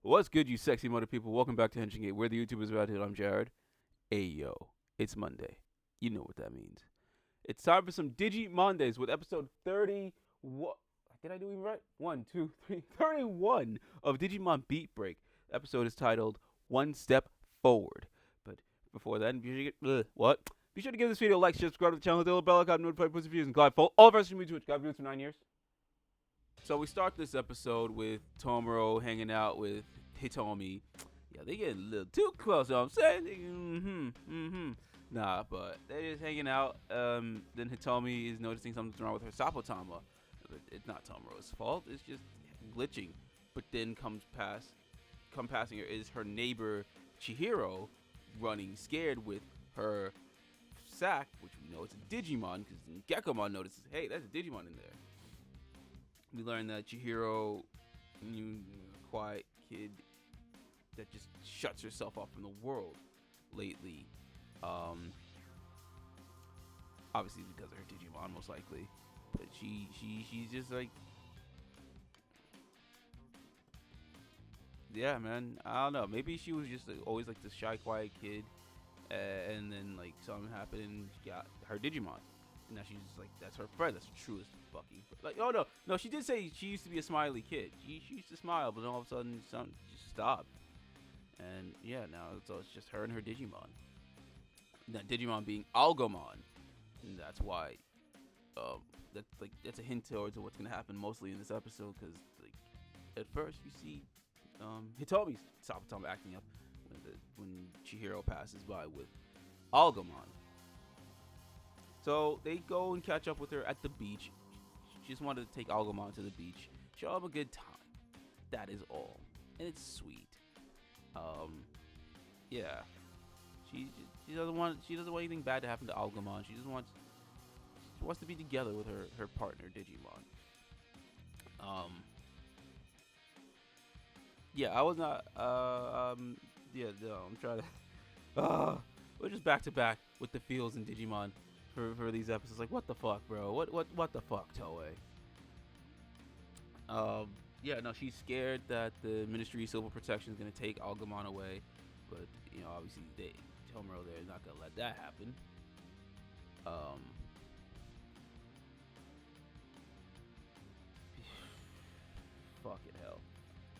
What's good, you sexy mother people? Welcome back to Henshin Gate. We're the YouTubers about it. I'm Jared. Ayo, it's Monday. You know what that means. It's time for some Digimondays with episode 30. What did I do even right? 1, 2, 3, 31 of Digimon Beatbreak. The episode is titled One Step Forward. But before then, be sure to give this video a like, subscribe to the channel, hit the bell icon, notify post reviews, and glide follow all of our social media Twitch. I've been doing this for 9 years. So we start this episode with Tomoro hanging out with Hitomi. Yeah, they getting a little too close, you know what I'm saying? Nah, but they're just hanging out. Then Hitomi is noticing something's wrong with her Sapotama. But it's not Tomoro's fault. It's just glitching. But then passing her is her neighbor Chihiro running scared with her sack, which we know it's a Digimon because Gekomon notices, hey, that's a Digimon in there. We learn that Chihiro, quiet kid that just shuts herself off from the world lately. Obviously because of her Digimon, most likely. But she's just like, yeah, man. I don't know. Maybe she was just always like this shy, quiet kid, and then like something happened and she got her Digimon. And now she's like, that's her friend. That's the truest fucking friend. Like, oh no, she did say she used to be a smiley kid. She used to smile, but then all of a sudden something just stopped. And yeah, now it's just her and her Digimon. That Digimon being Algomon, and that's why. That's a hint towards what's gonna happen mostly in this episode, because like at first you see Hitomi's Sapotama acting up when Chihiro passes by with Algomon. So they go and catch up with her at the beach. She just wanted to take Algomon to the beach, show him a good time. That is all, and it's sweet. Yeah, she doesn't want anything bad to happen to Algomon. She wants to be together with her partner Digimon. Yeah, I was not. Yeah, no, I'm trying to. We're just back to back with the feels in Digimon for these episodes. Like, what the fuck, bro? What the fuck, Toei? Yeah, no, she's scared that the Ministry of Civil Protection is gonna take Algomon away, but obviously Tomoro there is not gonna let that happen. Fucking hell.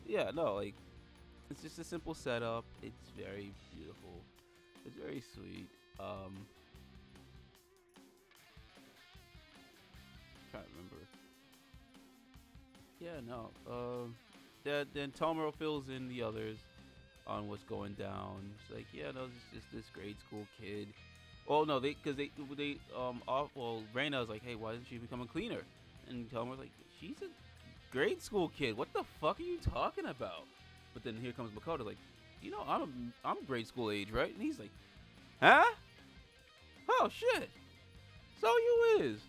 Yeah, no, like, it's just a simple setup. It's very beautiful. It's very sweet. Trying to remember. Yeah, no. Then Tomoro fills in the others on what's going down. It's like, yeah, no, it's just this grade school kid. Oh no, Reina's like, hey, why didn't she become a cleaner? And Tomoro's like, she's a grade school kid. What the fuck are you talking about? But then here comes Makoto, like, I'm grade school age, right? And he's like, huh? Oh shit. So you is.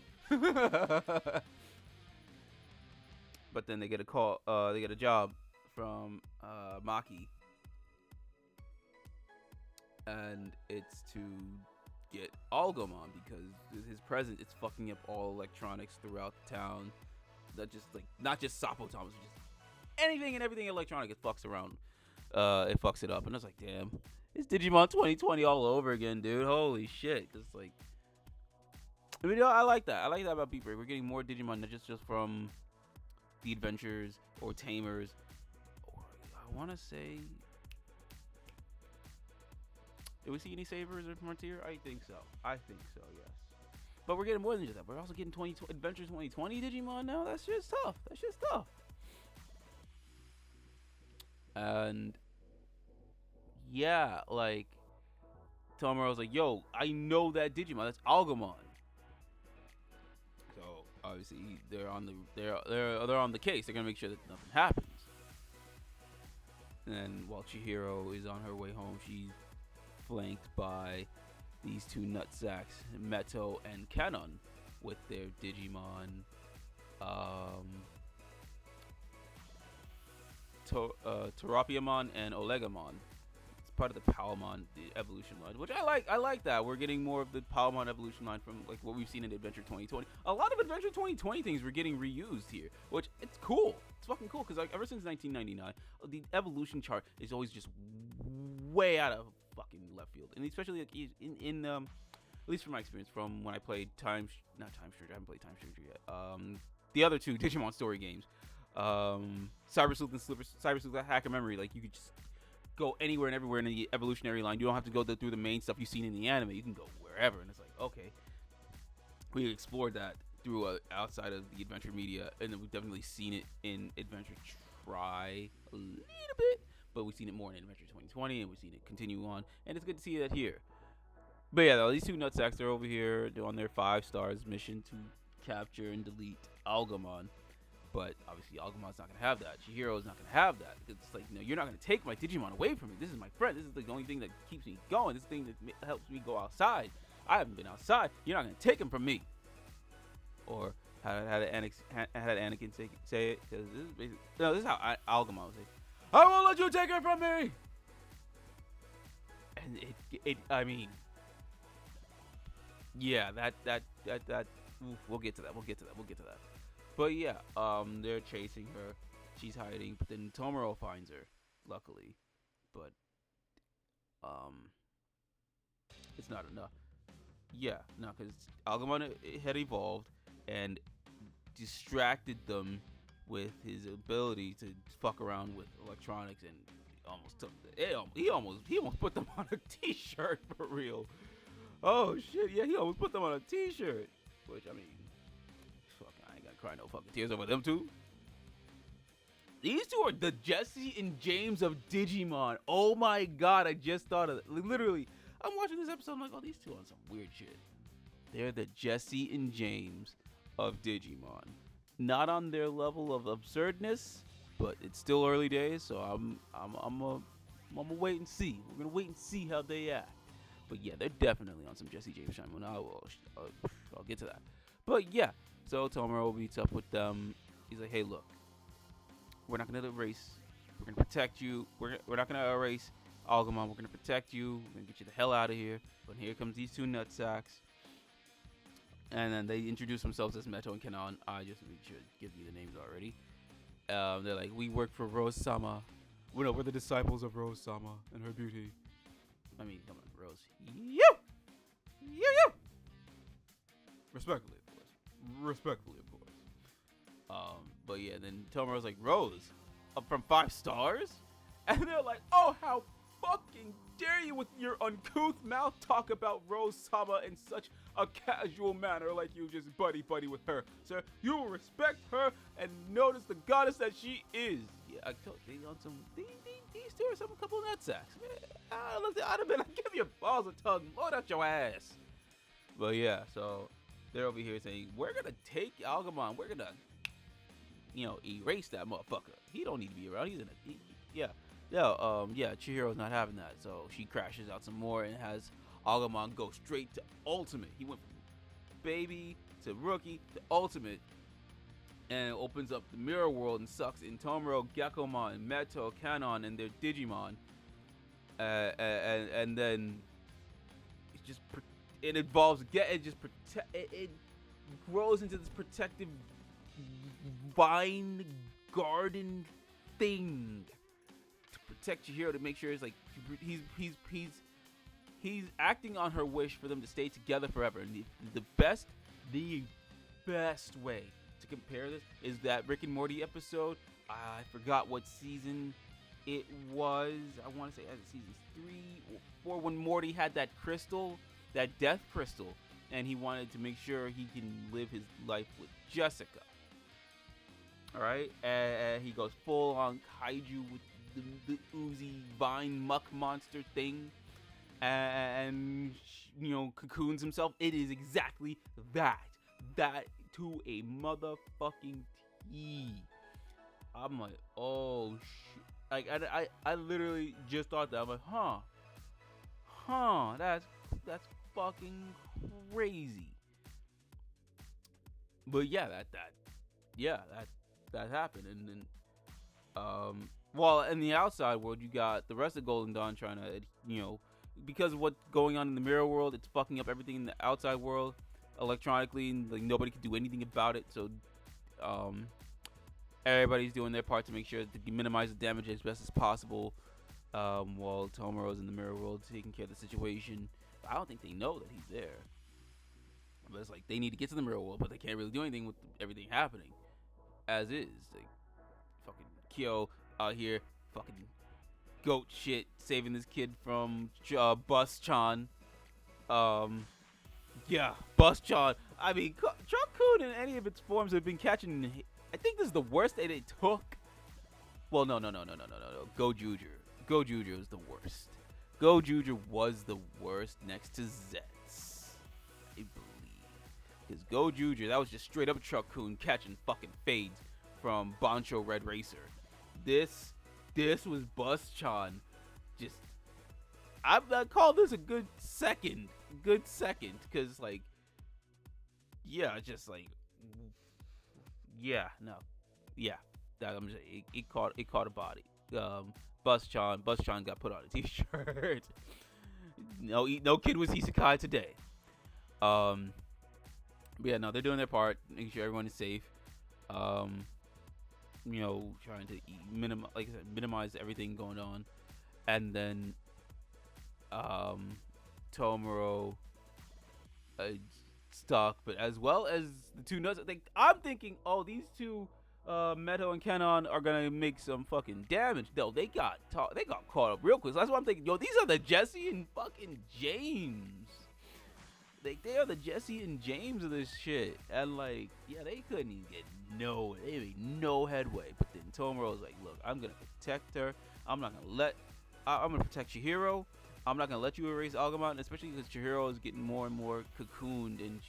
But then they get a call. They get a job from Maki, and it's to get Algomon because his presence is fucking up all electronics throughout the town. That just like not just Sapotomas, just anything and everything electronic. It fucks around. It fucks it up, and I was like, damn, it's Digimon 2020 all over again, dude. Holy shit! Cause like, I like that. I like that about Beatbreak. We're getting more Digimon, not just from the adventures or tamers, or I want to say, did we see any savers or frontier? I think so, yes. But we're getting more than just that. We're also getting Adventures 2020 Digimon now. That's just tough. And yeah, like Tomoro's like, yo, I know that Digimon, that's Algomon. So obviously they're on the case. They're gonna make sure that nothing happens. And while Chihiro is on her way home, she's flanked by these two nutsacks, Meto and Canon, with their Digimon, Terapiamon and Olegamon. It's part of the Palmon evolution line, which I like. I like that we're getting more of the Palmon evolution line from like what we've seen in Adventure 2020. A lot of Adventure 2020 things we're getting reused here, which it's cool. It's fucking cool because like ever since 1999, the evolution chart is always just way out of fucking left field, and especially like in at least from my experience from when I played not Time Stranger, I haven't played Time Stranger yet. The other two Digimon story games, Cyber Sleuth and Cyber Sleuth Hacker Memory, like you could just go anywhere and everywhere in the evolutionary line. You don't have to go through the main stuff you've seen in the anime. You can go wherever, and it's like, okay, we explored that through outside of the adventure media, and then we've definitely seen it in Adventure Try a little bit, but we've seen it more in Adventure 2020, and we've seen it continue on, and it's good to see that here. But yeah, though, these two nutsacks, they're over here on their 5 stars mission to capture and delete Algamon. But obviously, Algamon's not going to have that. Chihiro's not going to have that. It's like, no, you're not going to take my Digimon away from me. This is my friend. This is the only thing that keeps me going. This thing that helps me go outside. I haven't been outside. You're not going to take him from me. Or how did Anakin say it? Because this is how Algamon would say, I won't let you take her from me. And I mean, yeah, that oof, we'll get to that. But yeah, they're chasing her. She's hiding, but then Tomoro finds her, luckily. But it's not enough. Yeah, no, because Algamon had evolved and distracted them with his ability to fuck around with electronics, and almost took he almost put them on a t-shirt for real. Oh shit, yeah, he almost put them on a t-shirt. Which, I mean, fuck, I ain't gonna cry no fucking tears over them two. These two are the Jesse and James of Digimon. Oh my god, I just thought of it. Literally, I'm watching this episode, I'm like, oh, these two on some weird shit. They're the Jesse and James of Digimon. Not on their level of absurdness, but it's still early days, so I'm gonna wait and see. We're gonna wait and see how they act. But yeah, they're definitely on some Jesse James shine. I'll get to that. But yeah, so Tomoro meets up with them. He's like, hey, look, we're not gonna erase. We're gonna protect you. We're not gonna erase Algamon. We're gonna protect you. We're gonna get you the hell out of here. But here comes these two nutsacks. And then they introduce themselves as Meto and Kanon. I just should give you the names already. They're like, we work for Rose-sama. We're the disciples of Rose-sama and her beauty. I mean, come on, Rose. You! Respectfully, of course. But yeah, then Tomoro's like, Rose, up from 5 stars? And they're like, oh, how fucking dare you with your uncouth mouth talk about Rose-sama in such a casual manner, like you just buddy with her. Sir, you will respect her and notice the goddess that she is. Yeah, I told you on some these two are some couple of nutsacks. I'd have been like, give you balls of tongue, load out your ass. But yeah, so they're over here saying, we're gonna take Algamon, we're gonna, erase that motherfucker. He don't need to be around. He's in a Chihiro's not having that, so she crashes out some more and has Algamon go straight to ultimate. He went from baby to rookie to ultimate, and opens up the mirror world and sucks in Tomoro, Gekkomon, Meto, Kanon, and their Digimon. And then it grows into this protective vine garden thing to protect Chihiro, to make sure it's like he's acting on her wish for them to stay together forever. And the best way to compare this is that Rick and Morty episode. I forgot what season it was. I want to say season 3 or 4, when Morty had that crystal, that death crystal, and he wanted to make sure he can live his life with Jessica. All right, and he goes full on kaiju with the oozy vine muck monster thing, and cocoons himself. It is exactly that to a motherfucking T. I'm like, oh shit! Like I literally just thought that. I'm like, that's fucking crazy. But yeah, that happened, and then well, in the outside world, you got the rest of Golden Dawn trying to, because of what's going on in the mirror world, it's fucking up everything in the outside world electronically, and like nobody can do anything about it. So Everybody's doing their part to make sure to minimize the damage as best as possible. While Tomoro's in the mirror world taking care of the situation. I don't think they know that he's there. But it's like they need to get to the mirror world, but they can't really do anything with everything happening as is. Like fucking Kyo out here, fucking goat shit, saving this kid from Bus-chan. Yeah, Bus-chan. I mean, Truck-kun in any of its forms have been catching. I think this is the worst that they took. Well, no. Go-Juger. Go-Juger is the worst. Go-Juger was the worst next to Zets, I believe. Because Go-Juger, that was just straight up Truck-kun catching fucking fades from Bancho Red Racer. This was Bus-chan. Just, I call this a good second. Because, like, yeah, just like, yeah, no. Yeah. I'm just, it caught a body. Bus-chan got put on a t-shirt. No kid was isekai today. But yeah, no, they're doing their part, making sure everyone is safe. Trying to minimize everything going on, and then Tomoro stuck, but as well as the two nuts. I'm thinking, oh, these two. Meto and Kenon are gonna make some fucking damage. No, they got caught up real quick. So that's why I'm thinking, yo, these are the Jesse and fucking James. They are the Jesse and James of this shit. And like, yeah, they couldn't even get they made no headway. But then Tomoro's like, look, I'm gonna protect her. I'm gonna protect Chihiro. I'm not gonna let you erase Agumon, especially because Chihiro is getting more and more cocooned, and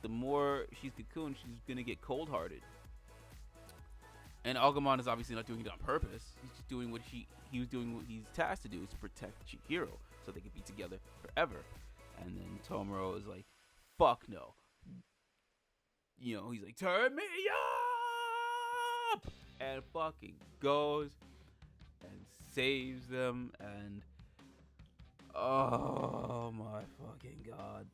the more she's cocooned, she's gonna get cold-hearted. And Agumon is obviously not doing it on purpose. He's just doing what he was doing what he's tasked to do, is to protect Chihiro so they could be together forever. And then Tomoro is like, fuck no. He's like, turn me up! And fucking goes and saves them. And oh my fucking god.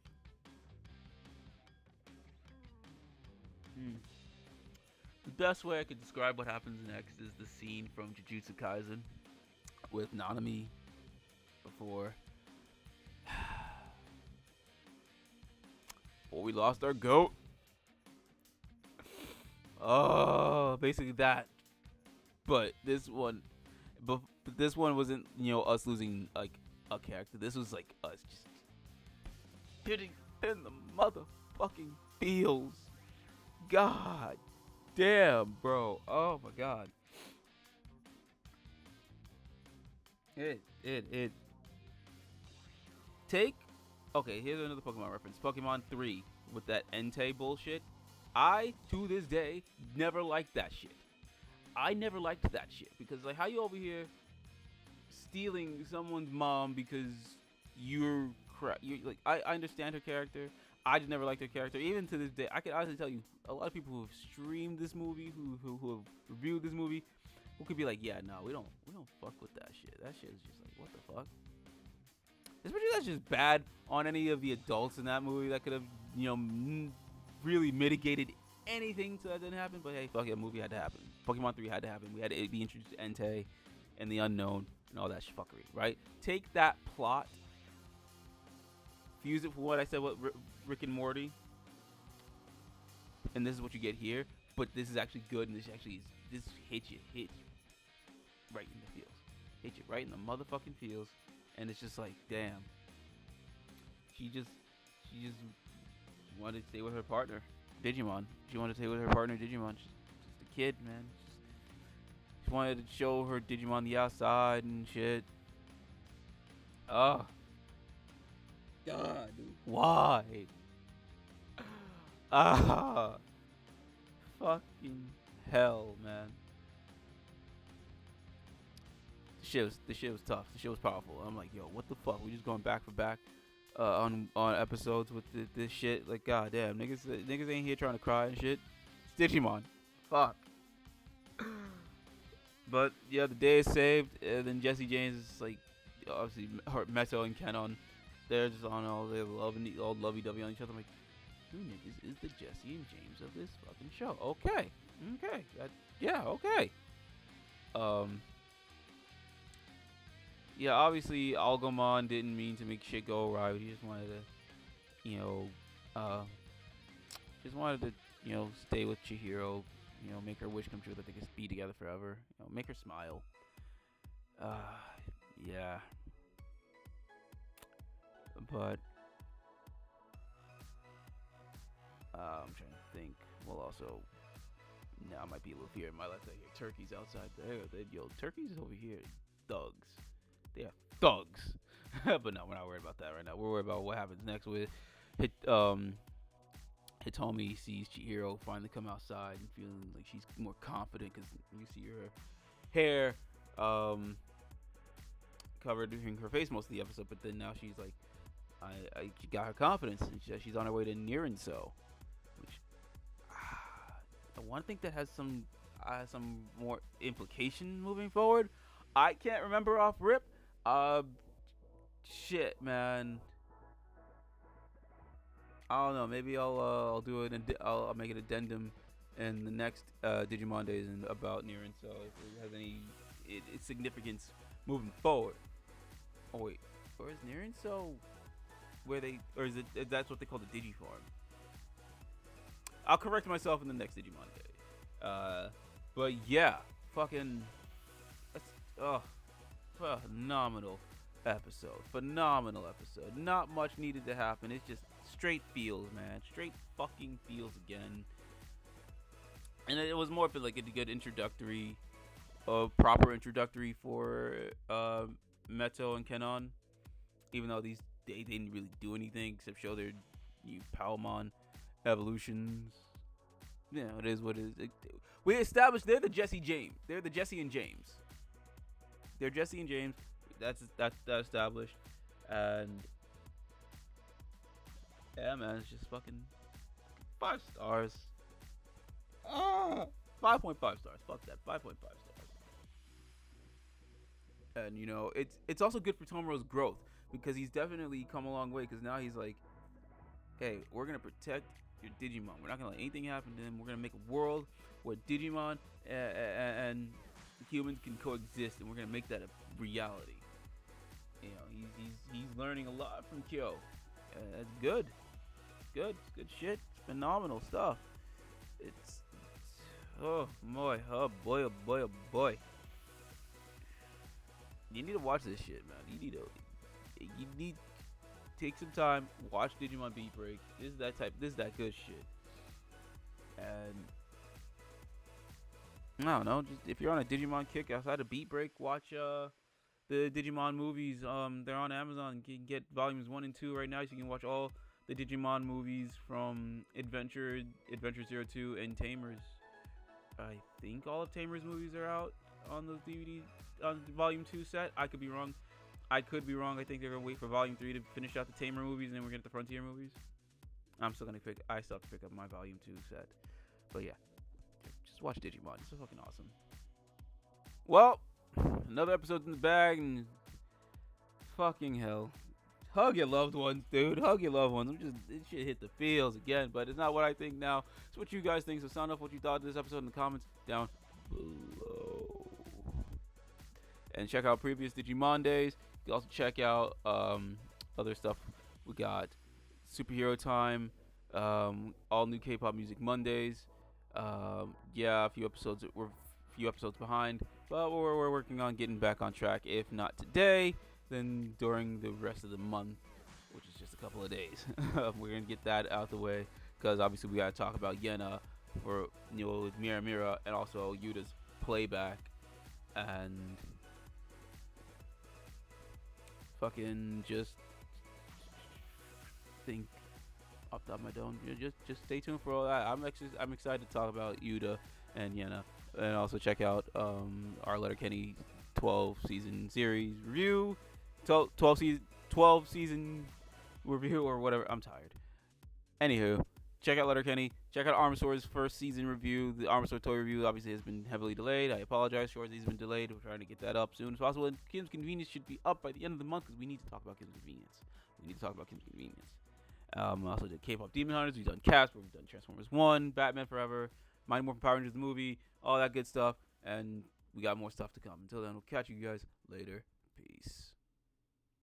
The best way I could describe what happens next is the scene from Jujutsu Kaisen with Nanami before we lost our goat. Oh, basically that. But this one wasn't, us losing like a character. This was like us just getting in the motherfucking feels. God damn, bro. Oh my god. Okay, here's another Pokemon reference. Pokemon 3 with that Entei bullshit. I, to this day, never liked that shit. I never liked that shit. Because, like, how you over here stealing someone's mom because you're crap? Like, I understand her character. I just never liked her character. Even to this day, I can honestly tell you, a lot of people who have streamed this movie, who have reviewed this movie, who could be like, yeah, no, we don't fuck with that shit. That shit is just like, what the fuck? Especially that's just bad on any of the adults in that movie that could have, really mitigated anything so that didn't happen. But hey, fuck it, movie had to happen. Pokemon 3 had to happen. We had to be introduced to Entei and the unknown and all that fuckery, right? Take that plot, fuse it for what I said with Rick and Morty, and this is what you get here. But this is actually good, and this hits you right in the feels. Hits you right in the motherfucking feels. And it's just like, damn. She just wanted to stay with her partner, Digimon. She wanted to stay with her partner, Digimon. She's just a kid, man. She wanted to show her Digimon the outside and shit. Oh. God. Why? Fucking hell, man. The shit was tough. The shit was powerful. I'm like, yo, what the fuck? We just going back for back on episodes with this shit. Like, goddamn, niggas ain't here trying to cry and shit. It's Digimon. Fuck. But yeah, the day is saved. And then Jesse James is like, obviously, Meto and Kenon, they're just on all lovey-dovey on each other. I'm like, who niggas is the Jesse and James of this fucking show? Okay. Okay. Yeah. Okay. Um. Yeah. Obviously, Algamon didn't mean to make shit go right. He just wanted to, uh, just wanted to, stay with Chihiro. Make her wish come true that they could be together forever. Make her smile. Uh, yeah. But I'm trying to think. Well, also, now I might be a little fear in my life. I hear turkeys outside there. Turkeys over here, thugs. They are thugs. But no, we're not worried about that right now. We're worried about what happens next with Hit. Hitomi sees Chihiro finally come outside and feeling like she's more confident because you see her hair covered in her face most of the episode, but then now she's like, she got her confidence and she's on her way to Nirinso, which I want to think that has some more implication moving forward. I can't remember off rip. Shit, man. I don't know. Maybe I'll do it. I'll make an addendum in the next Digimon days and about Nirinso if it has any significance moving forward. Oh wait, or is Nirinso where they, or is it that's what they call the Digifarm? I'll correct myself in the next Digimon day. But yeah, fucking, that's phenomenal episode. Phenomenal episode. Not much needed to happen. It's just straight feels, man. Straight fucking feels again. And it was more of like a good introductory, proper introductory for Meto and Kenon. Even though they didn't really do anything except show their new Palmon evolutions. Yeah, it is what it is. We established they're the Jesse James. They're the Jesse and James. They're Jesse and James. That's established. And yeah, man, it's just fucking 5 stars. 5.5 stars. Fuck that. 5.5 stars. And it's also good for Tomoro's growth because he's definitely come a long way. Because now he's like, hey, we're gonna protect your Digimon. We're not gonna let anything happen to them. We're gonna make a world where Digimon and humans can coexist, and we're gonna make that a reality. He's learning a lot from Kyo. That's good. Good shit. It's phenomenal stuff. It's oh boy, oh boy, oh boy, oh boy. You need to watch this shit, man. You need to take some time, watch Digimon Beatbreak. This is that good shit. And I don't know, just if you're on a Digimon kick outside of Beatbreak, watch the Digimon movies. They're on Amazon. You can get volumes 1 and 2 right now, so you can watch all the Digimon movies from Adventure 02 and Tamers. I think all of Tamers movies are out on the DVD on volume 2 set. I could be wrong. I think they're gonna wait for volume 3 to finish out the Tamer movies, and then we're gonna get the Frontier movies. I still have to pick up my volume 2 set. But yeah, just watch Digimon. It's so fucking awesome. Well, another episode's in the bag, and fucking hell. Hug your loved ones, dude. Hug your loved ones. This shit hit the feels again, but it's not what I think now. It's what you guys think. So sound off what you thought of this episode in the comments down below. And check out previous Digimon days. You can also check out other stuff. We got Superhero Time, all new K-pop music Mondays. Yeah, a few episodes behind, but we're working on getting back on track. If not today, then during the rest of the month, which is just a couple of days. We're gonna get that out the way because obviously we gotta talk about Yena for with Mira Mira and also Yuta's playback and fucking just think off the top of my dome. Just stay tuned for all that. I'm excited to talk about Yuta and Yena, and also check out our Letterkenny 12 season series review. 12 season review or whatever. I'm tired. Anywho, check out Letterkenny. Check out Armasaur's first season review. The Armasaur toy review obviously has been heavily delayed. I apologize. Shoresy's been delayed. We're trying to get that up soon as possible. And Kim's Convenience should be up by the end of the month because we need to talk about Kim's Convenience. Also did K-pop Demon Hunters. We've done Casper. We've done Transformers 1, Batman Forever. Mighty Morphin Power Rangers the movie, all that good stuff, and we got more stuff to come. Until then, we'll catch you guys later.